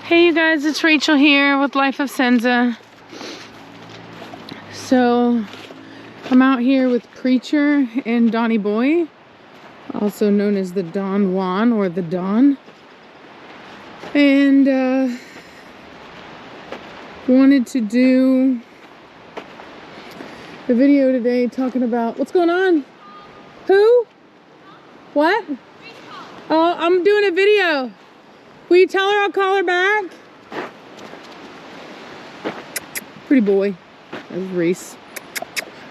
Hey you guys, it's Rachel here with Life of Senza. So I'm out here with Preacher and Donnie Boy, also known as the Don Juan or the Don, and wanted to do a video today talking about what's going on. Who? What? Oh, I'm doing a video. Will you tell her I'll call her back? Pretty boy. That's Reese.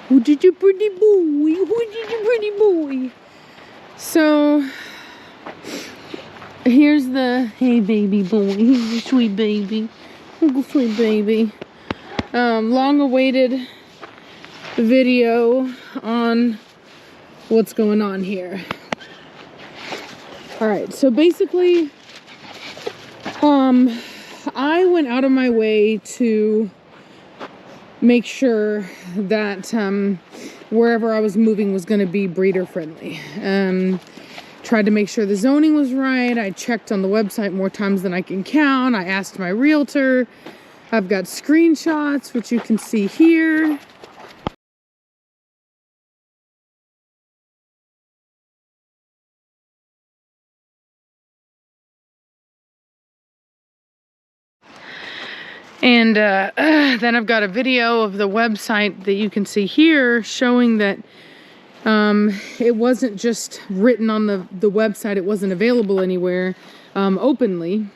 Who did you pretty boy? Who did you pretty boy? So, here's the, hey baby boy. He's a sweet baby. Oh, sweet baby. Long awaited video on what's going on here. Alright, so basically, I went out of my way to make sure that wherever I was moving was going to be breeder friendly. Tried to make sure the zoning was right. I checked on the website more times than I can count. I asked my realtor. I've got screenshots, which you can see here. And then I've got a video of the website that you can see here showing that it wasn't just written on the website, it wasn't available anywhere openly.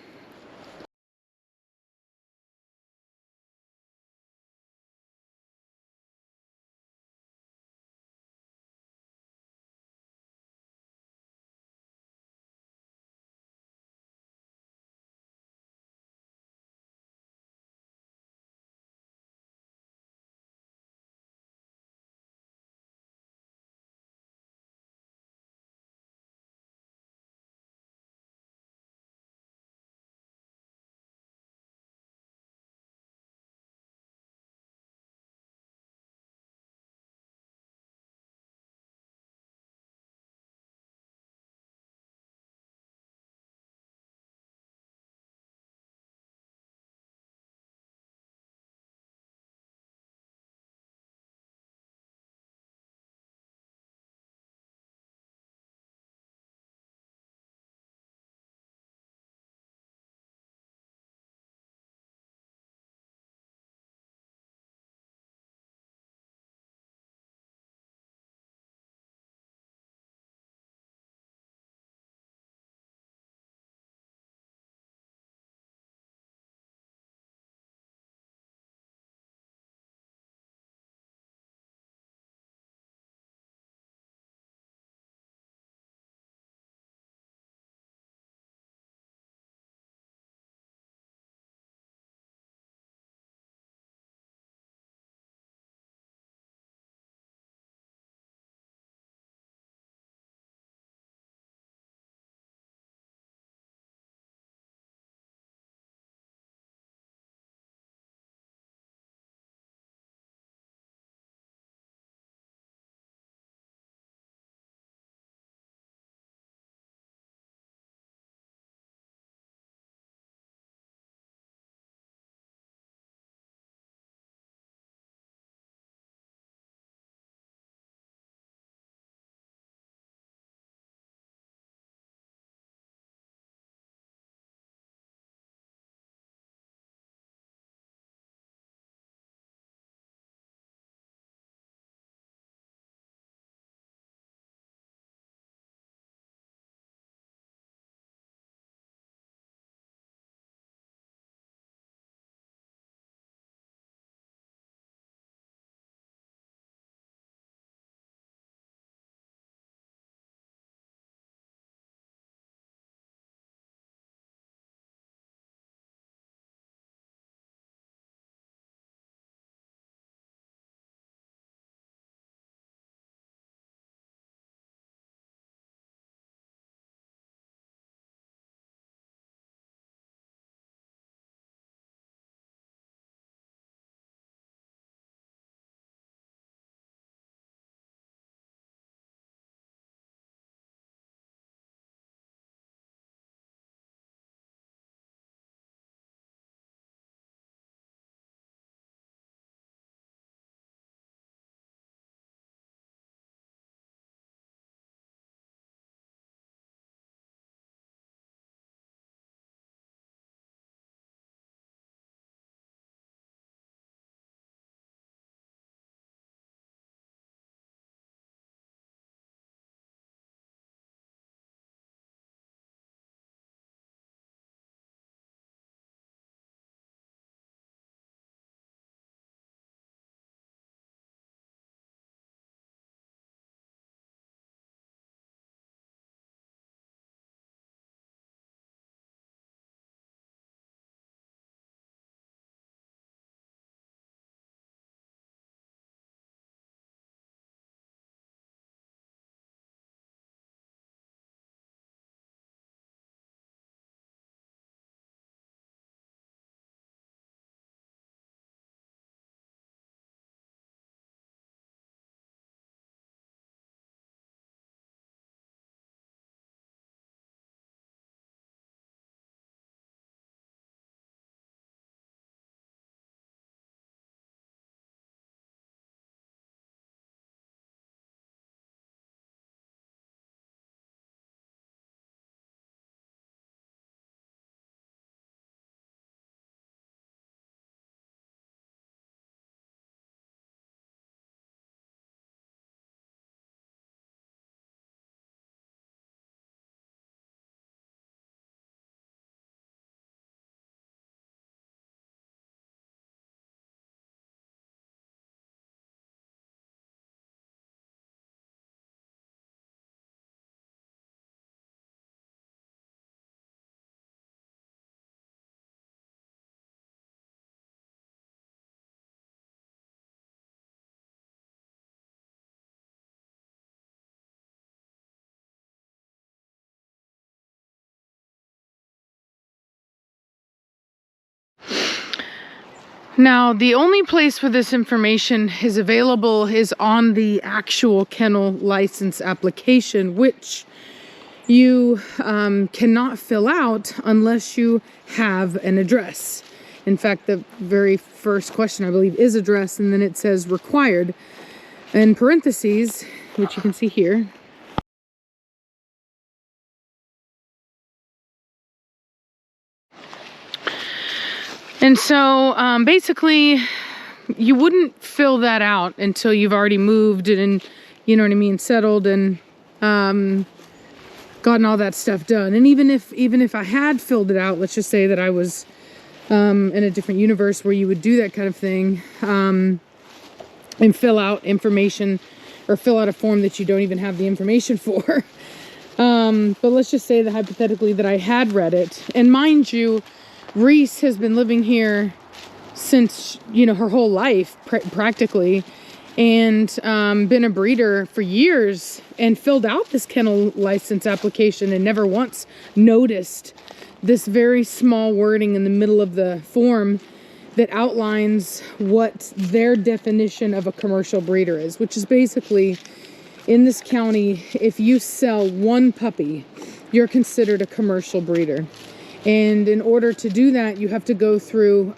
Now, the only place where this information is available is on the actual kennel license application, which you cannot fill out unless you have an address. In fact, the very first question, I believe, is address, and then it says required in parentheses, which you can see here. And so basically, you wouldn't fill that out until you've already moved and, you know what I mean, settled and gotten all that stuff done. And even if I had filled it out, let's just say that I was in a different universe where you would do that kind of thing, and fill out information or fill out a form that you don't even have the information for. But let's just say that hypothetically that I had read it. And mind you, Reese has been living here since, you know, her whole life practically, and been a breeder for years and filled out this kennel license application and never once noticed this very small wording in the middle of the form that outlines what their definition of a commercial breeder is, which is basically, in this county, if you sell one puppy, you're considered a commercial breeder. And in order to do that, you have to go through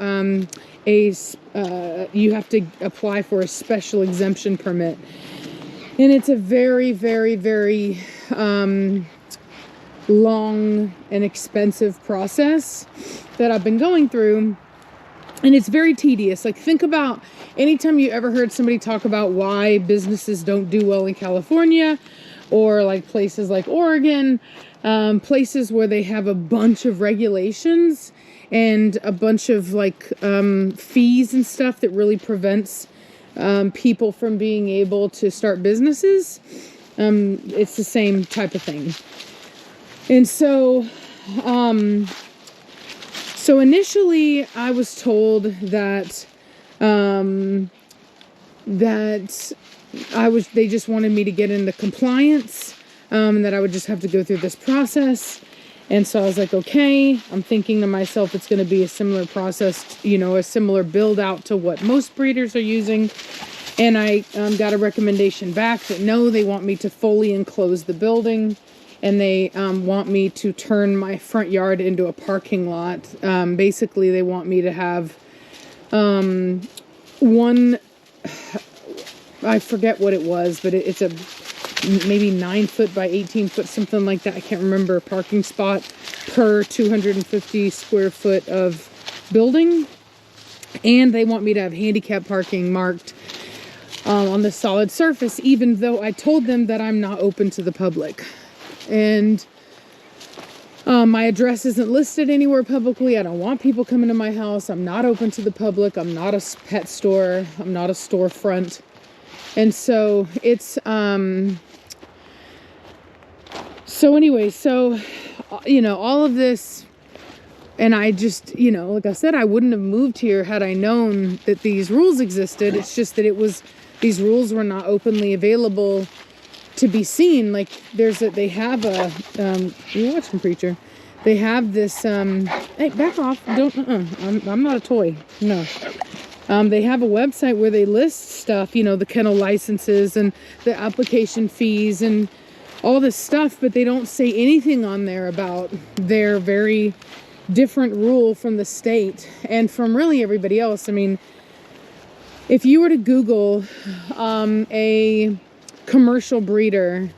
you have to apply for a special exemption permit. And it's a very, very, very long and expensive process that I've been going through. And it's very tedious. Like, think about anytime you ever heard somebody talk about why businesses don't do well in California, or like places like Oregon, places where they have a bunch of regulations and a bunch of like fees and stuff that really prevents people from being able to start businesses. It's the same type of thing. And so initially I was told that they just wanted me to get into compliance, and that I would just have to go through this process. And so I was like, okay. I'm thinking to myself, it's going to be a similar process, you know, a similar build out to what most breeders are using. And I got a recommendation back that no, they want me to fully enclose the building, and they want me to turn my front yard into a parking lot. Basically, they want me to have one, I forget what it was, but it's a maybe 9 foot by 18 foot, something like that. I can't remember, parking spot per 250 square foot of building. And they want me to have handicap parking marked on the solid surface, even though I told them that I'm not open to the public. And my address isn't listed anywhere publicly. I don't want people coming to my house. I'm not open to the public. I'm not a pet store. I'm not a storefront. And so it's, so anyway, you know, all of this, and I just, you know, like I said, I wouldn't have moved here had I known that these rules existed. It's just that these rules were not openly available to be seen. Like they have a, you're watching, Preacher. They have this, hey, back off. Don't, I'm not a toy. No. They have a website where they list stuff, you know, the kennel licenses and the application fees and all this stuff, but they don't say anything on there about their very different rule from the state and from really everybody else. I mean, if you were to Google a commercial breeder,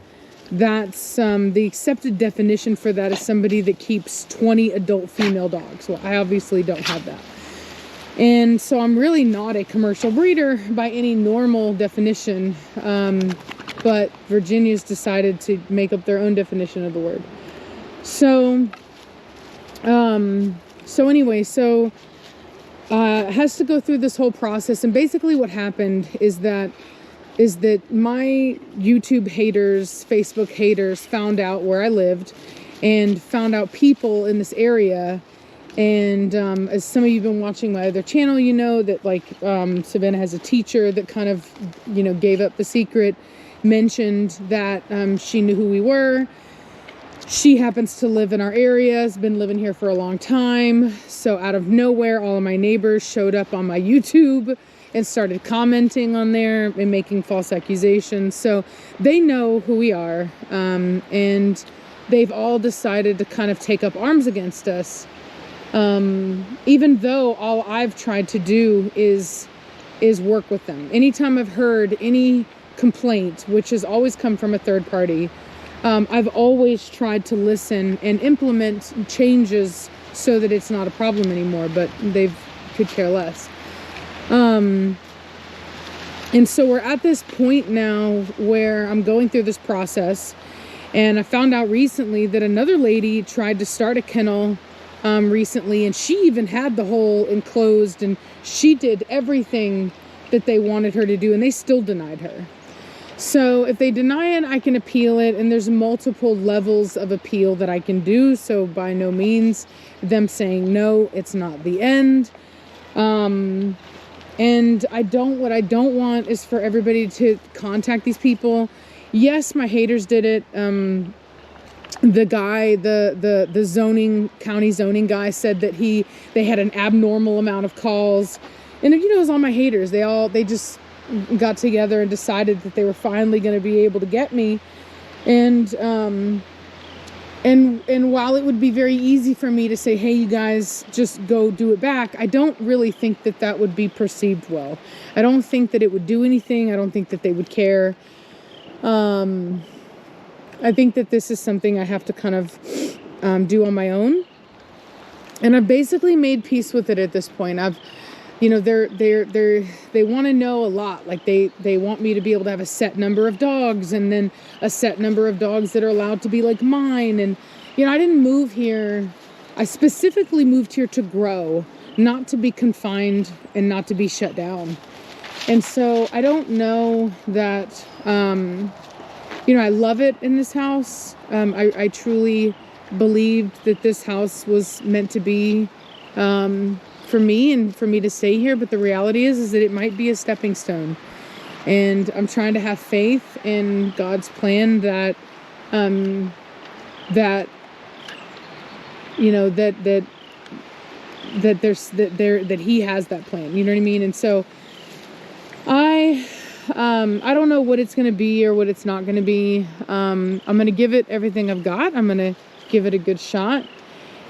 that's the accepted definition for that is somebody that keeps 20 adult female dogs. Well, I obviously don't have that. And so I'm really not a commercial breeder by any normal definition. But Virginia's decided to make up their own definition of the word. So anyway, it has to go through this whole process. And basically what happened is that my YouTube haters, Facebook haters found out where I lived and found out people in this area. And as some of you have been watching my other channel, you know that like Savannah has a teacher that kind of, you know, gave up the secret, mentioned that she knew who we were, she happens to live in our area, has been living here for a long time. So out of nowhere, all of my neighbors showed up on my YouTube and started commenting on there and making false accusations. So they know who we are, and they've all decided to kind of take up arms against us. Even though all I've tried to do is work with them. Anytime I've heard any complaint, which has always come from a third party, I've always tried to listen and implement changes so that it's not a problem anymore, but they could care less. And so we're at this point now where I'm going through this process, and I found out recently that another lady tried to start a kennel recently, and she even had the whole enclosed, and she did everything that they wanted her to do, and they still denied her. So if they deny it, I can appeal it, and there's multiple levels of appeal that I can do. So by no means them saying no, it's not the end. And what I don't want is for everybody to contact these people. Yes, my haters did it. The guy, the county zoning guy said that they had an abnormal amount of calls. And it was all my haters. They just got together and decided that they were finally going to be able to get me. And while it would be very easy for me to say, hey, you guys, just go do it back, I don't really think that that would be perceived well. I don't think that it would do anything. I don't think that they would care. I think that this is something I have to kind of do on my own. And I've basically made peace with it at this point. they want to know a lot. Like they want me to be able to have a set number of dogs, and then a set number of dogs that are allowed to be like mine. And, I didn't move here. I specifically moved here to grow, not to be confined and not to be shut down. And so I don't know that, I love it in this house. I truly believed that this house was meant to be for me and for me to stay here. But the reality is that it might be a stepping stone. And I'm trying to have faith in God's plan that He has that plan. You know what I mean? And so I don't know what it's going to be or what it's not going to be. I'm going to give it everything I've got. I'm going to give it a good shot.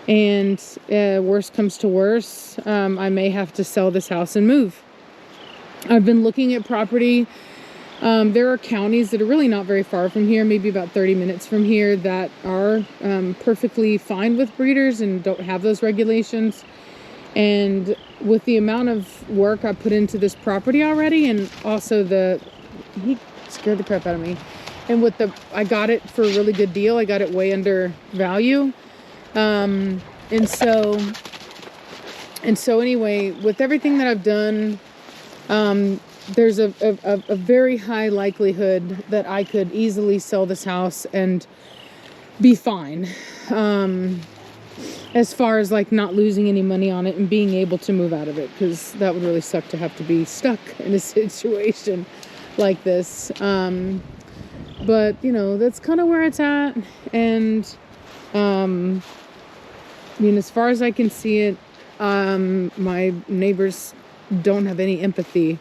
And worst comes to worst, I may have to sell this house and move. I've been looking at property. There are counties that are really not very far from here, maybe about 30 minutes from here, that are perfectly fine with breeders and don't have those regulations. And with the amount of work I put into this property already, and also he scared the crap out of me. And I got it for a really good deal. I got it way under value. And so anyway, with everything that I've done, there's a very high likelihood that I could easily sell this house and be fine. As far as like not losing any money on it and being able to move out of it, because that would really suck to have to be stuck in a situation like this. But that's kind of where it's at. And, as far as I can see it, my neighbors don't have any empathy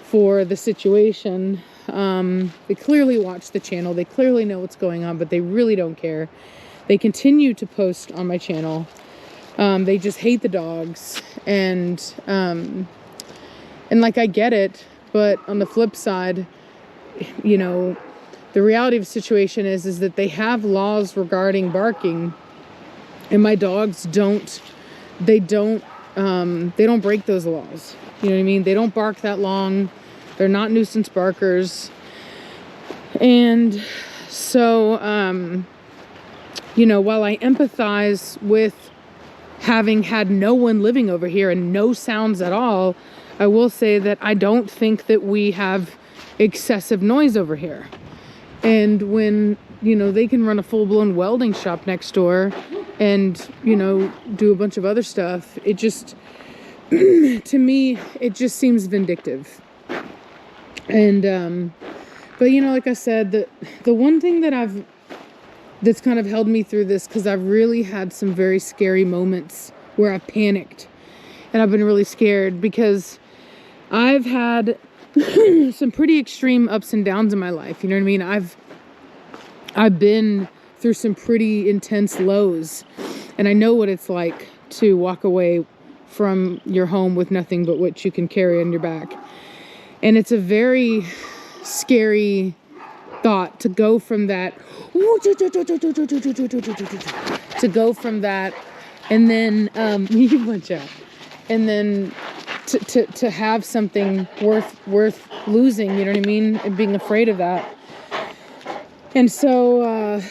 for the situation. They clearly watch the channel. They clearly know what's going on, but they really don't care. They continue to post on my channel. They just hate the dogs. And like, I get it, but on the flip side, the reality of the situation is that they have laws regarding barking, and my dogs don't break those laws. You know what I mean? They don't bark that long. They're not nuisance barkers. And so, while I empathize with having had no one living over here and no sounds at all, I will say that I don't think that we have excessive noise over here. And when, they can run a full-blown welding shop next door and, do a bunch of other stuff, it just, to me, it just seems vindictive. And, but like I said, the one thing that that's kind of held me through this, because I've really had some very scary moments where I've panicked and I've been really scared, because I've had some pretty extreme ups and downs in my life. You know what I mean? I've been through some pretty intense lows, and I know what it's like to walk away from your home with nothing but what you can carry on your back. And it's a very scary thought to go from that, and then you watch out, and then to have something worth losing, you know what I mean, and being afraid of that. And so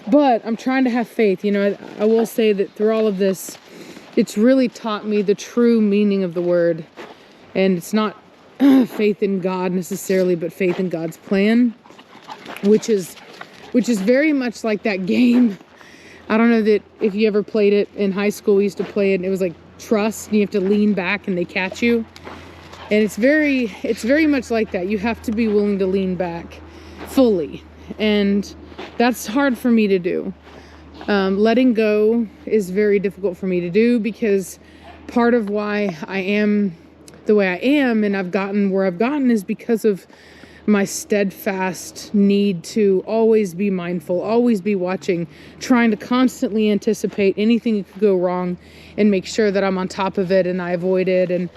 but I'm trying to have faith. You know, I will say that through all of this, it's really taught me the true meaning of the word. And it's not faith in God necessarily, but faith in God's plan, which is very much like that game. I don't know that if you ever played it in high school. We used to play it, and it was like trust, and you have to lean back and they catch you. And it's very much like that. You have to be willing to lean back fully. And that's hard for me to do. Letting go is very difficult for me to do, because part of why I am the way I am and I've gotten where I've gotten is because of my steadfast need to always be mindful, always be watching, trying to constantly anticipate anything that could go wrong and make sure that I'm on top of it and I avoid it, and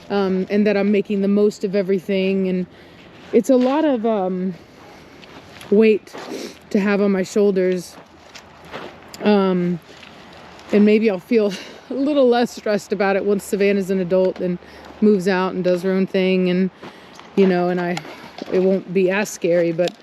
that I'm making the most of everything. And it's a lot of weight to have on my shoulders. And maybe I'll feel a little less stressed about it once Savannah's an adult and moves out and does her own thing, and you know, and it won't be as scary, but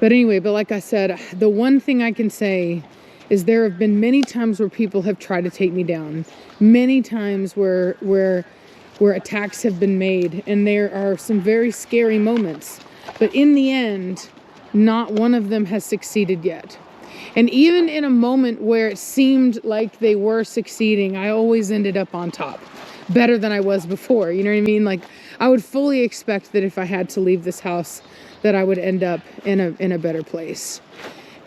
anyway, but like I said, the one thing I can say is there have been many times where people have tried to take me down, many times where attacks have been made, and there are some very scary moments, but in the end, not one of them has succeeded yet. And even in a moment where it seemed like they were succeeding, I always ended up on top, better than I was before. You know what I mean? Like, I would fully expect that if I had to leave this house, that I would end up in a better place.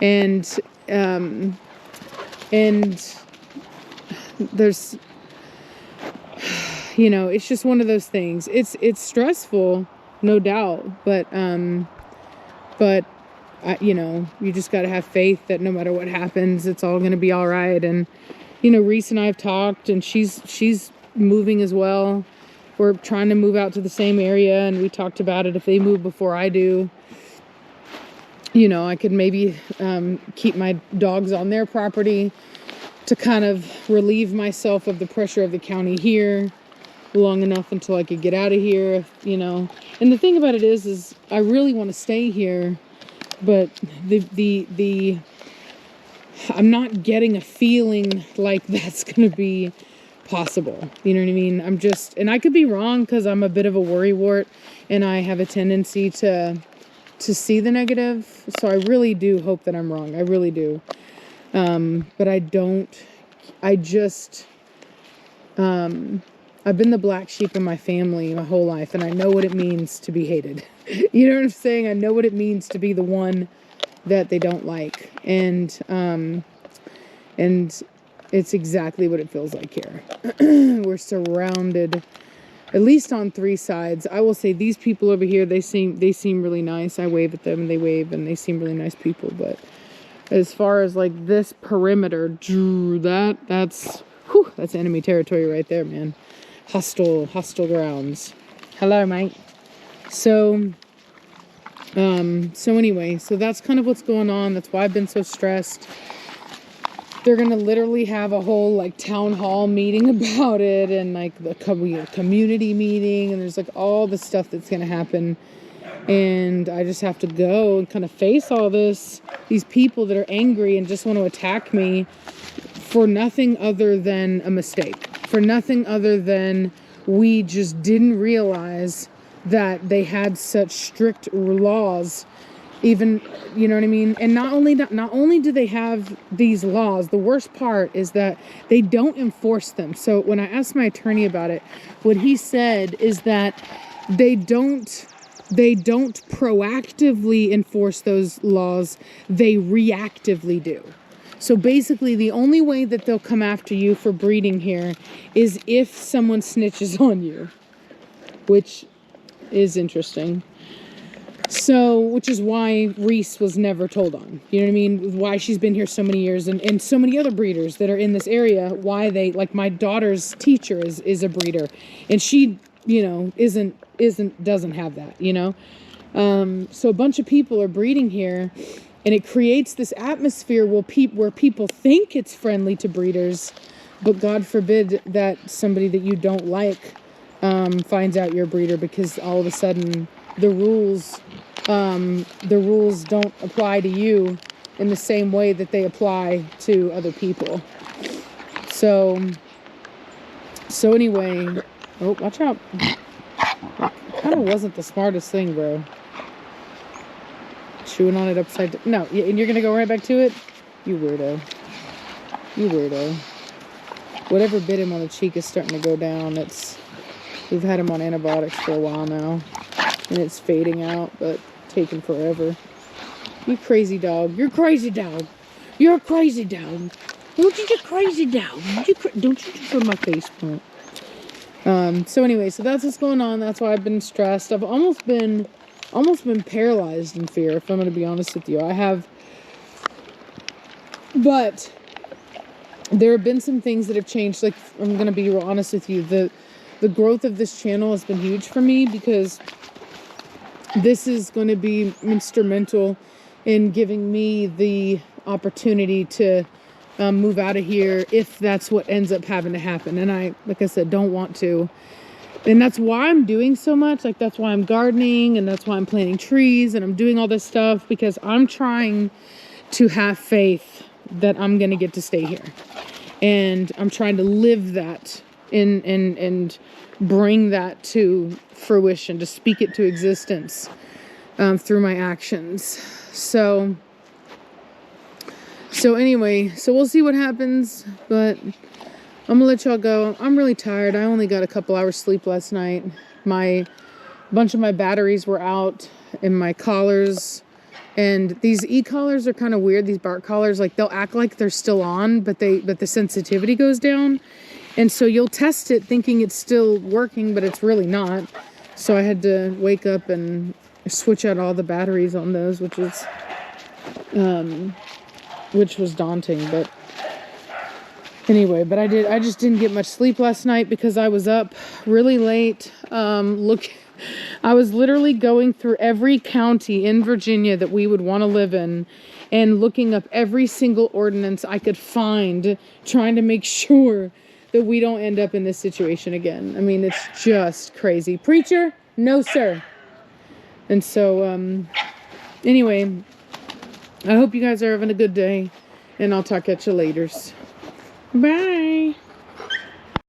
And there's, you know, it's just one of those things. It's stressful, no doubt, but you know, you just got to have faith that no matter what happens, it's all going to be all right. And, you know, Reese and I have talked, and she's moving as well. We're trying to move out to the same area, and we talked about it. If they move before I do, you know, I could maybe keep my dogs on their property to kind of relieve myself of the pressure of the county here long enough until I could get out of here, you know. And the thing about it is I really want to stay here, but the I'm not getting a feeling like that's going to be possible. You know what I mean? I'm just, and I could be wrong, because I'm a bit of a worrywart and I have a tendency to see the negative. So I really do hope that I'm wrong. I really do. But I've been the black sheep in my family my whole life, and I know what it means to be hated. You know what I'm saying? I know what it means to be the one that they don't like. And it's exactly what it feels like here. We're surrounded, at least on 3 sides. I will say these people over here, they seem really nice. I wave at them and they wave, and they seem really nice people. But as far as like this perimeter, that's enemy territory right there, man. Hostile grounds. Hello, mate. So anyway, so that's kind of what's going on. That's why I've been so stressed. They're going to literally have a whole like town hall meeting about it, and like the community meeting, and there's like all the stuff that's going to happen. And I just have to go and kind of face all this, these people that are angry and just want to attack me for nothing other than a mistake, for nothing other than we just didn't realize that they had such strict laws. Even, you know what I mean? And not only do they have these laws, the worst part is that they don't enforce them. So when I asked my attorney about it, what he said is that they don't they don't proactively enforce those laws, they reactively do. So basically, the only way that they'll come after you for breeding here is if someone snitches on you, which is interesting. So, which is why Reese was never told on. You know what I mean? Why she's been here so many years, and so many other breeders that are in this area, why they, like my daughter's teacher is a breeder, and she, you know, doesn't have that, you know? So a bunch of people are breeding here, and it creates this atmosphere where people think it's friendly to breeders, but God forbid that somebody that you don't like finds out you're a breeder, because all of a sudden the rules don't apply to you in the same way that they apply to other people. So anyway, oh, watch out. Kind of wasn't the smartest thing, bro. Chewing on it upside down. No, and you're gonna go right back to it? You weirdo. You weirdo. Whatever bit him on the cheek is starting to go down. We've had him on antibiotics for a while now, and it's fading out, but taking forever. You crazy dog. You're a crazy dog. You're a crazy dog. Don't you just crazy dog. Don't you just put my face point. So anyway, so that's what's going on. That's why I've been stressed. I've almost been paralyzed in fear, if I'm going to be honest with you. I have, but there have been some things that have changed. Like, I'm going to be real honest with you. The growth of this channel has been huge for me, because this is going to be instrumental in giving me the opportunity to move out of here, if that's what ends up having to happen. And I, like I said, don't want to. And that's why I'm doing so much. Like, that's why I'm gardening, and that's why I'm planting trees, and I'm doing all this stuff, because I'm trying to have faith that I'm going to get to stay here. And I'm trying to live that and bring that to fruition, to speak it to existence through my actions. So anyway, so we'll see what happens, but I'm gonna let y'all go. I'm really tired. I only got a couple hours sleep last night. A bunch of my batteries were out in my collars, and these e-collars are kind of weird. These bark collars, like, they'll act like they're still on, but the sensitivity goes down, and so you'll test it thinking it's still working, but it's really not. So I had to wake up and switch out all the batteries on those, which was daunting, but anyway, but I just didn't get much sleep last night because I was up really late. I was literally going through every county in Virginia that we would want to live in, and looking up every single ordinance I could find, trying to make sure that we don't end up in this situation again. I mean, it's just crazy. Preacher, no sir. And so, anyway, I hope you guys are having a good day, and I'll talk at you later. Bye.